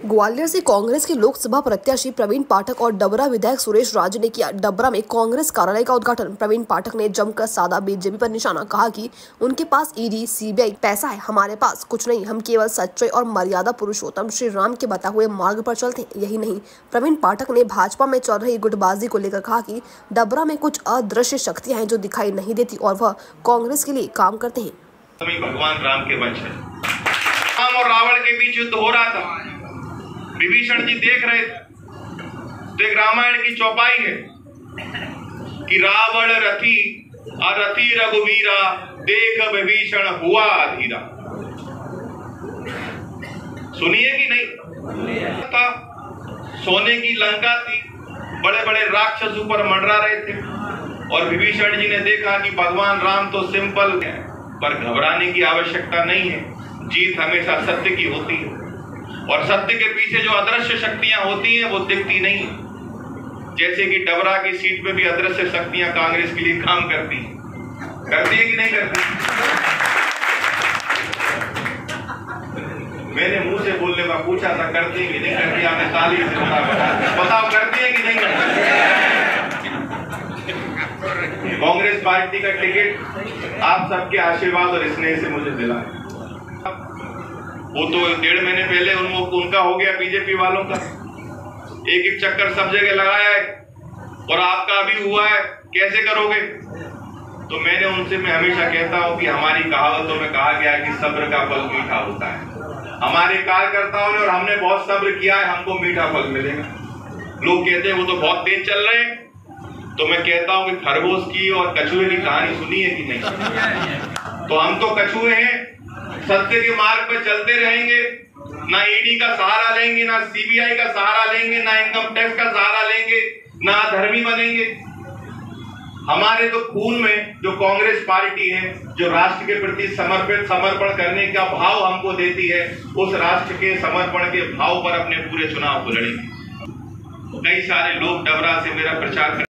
ग्वालियर से कांग्रेस के लोकसभा प्रत्याशी प्रवीण पाठक और डबरा विधायक सुरेश राज ने किया डबरा में कांग्रेस कार्यालय का उद्घाटन। प्रवीण पाठक ने जमकर साधा बीजेपी पर निशाना, कहा कि उनके पास ईडी सीबीआई पैसा है, हमारे पास कुछ नहीं, हम केवल सच्चे और मर्यादा पुरुषोत्तम श्री राम के बताए हुए मार्ग पर चलते हैं। यही नहीं, प्रवीण पाठक ने भाजपा में चल रही गुटबाजी को लेकर कहा कि डबरा में कुछ अदृश्य शक्तियां हैं जो दिखाई नहीं देती और वह कांग्रेस के लिए काम करते हैं। भगवान राम के वंश है। राम और रावण के बीच युद्ध हो रहा था, विभीषण जी देख रहे थे। तो एक रामायण की चौपाई है कि रावण रथी अरथी रघुवीरा, देख विभीषण हुआ अधीरा। सुनिए कि नहीं? था सोने की लंका थी, बड़े बड़े राक्षस ऊपर मंडरा रहे थे और विभीषण जी ने देखा कि भगवान राम तो सिंपल है, पर घबराने की आवश्यकता नहीं है। जीत हमेशा सत्य की होती है और सत्य के पीछे जो अदृश्य शक्तियां होती हैं वो दिखती नहीं। जैसे कि डबरा की सीट पे भी अदृश्य शक्तियां कांग्रेस के लिए काम करती है कि नहीं करती? मैंने मुंह से बोलने का पूछा था, करती है कि नहीं करती? आपने ताली से बताओ, करती है कि नहीं करती? कांग्रेस पार्टी का टिकट आप सबके आशीर्वाद और स्नेह से मुझे दिला। वो तो 1.5 महीने पहले उनका हो गया, बीजेपी वालों का एक एक चक्कर सब जगह लगाया है और आपका अभी हुआ है, कैसे करोगे? तो मैं हमेशा कहता हूं कि हमारी कहावतों में कहा गया है कि सब्र का फल मीठा होता है। हमारे कार्यकर्ताओं ने और हमने बहुत सब्र किया है, हमको मीठा फल मिलेगा। लोग कहते हैं वो तो बहुत तेज चल रहे हैं, तो मैं कहता हूं कि खरगोश की और कछुए की कहानी सुनी है कि नहीं? तो हम तो कछुए हैं, सत्य के मार्ग पर चलते रहेंगे, ना ईडी का सहारा लेंगे, ना सीबीआई का सहारा लेंगे, ना इनकम टैक्स का सहारा लेंगे, ना धर्मी बनेंगे। हमारे तो खून में जो कांग्रेस पार्टी है, जो राष्ट्र के प्रति समर्पण करने का भाव हमको देती है, उस राष्ट्र के समर्पण के भाव पर अपने पूरे चुनाव को लड़ेंगे। कई सारे लोग डबरा से मेरा प्रचार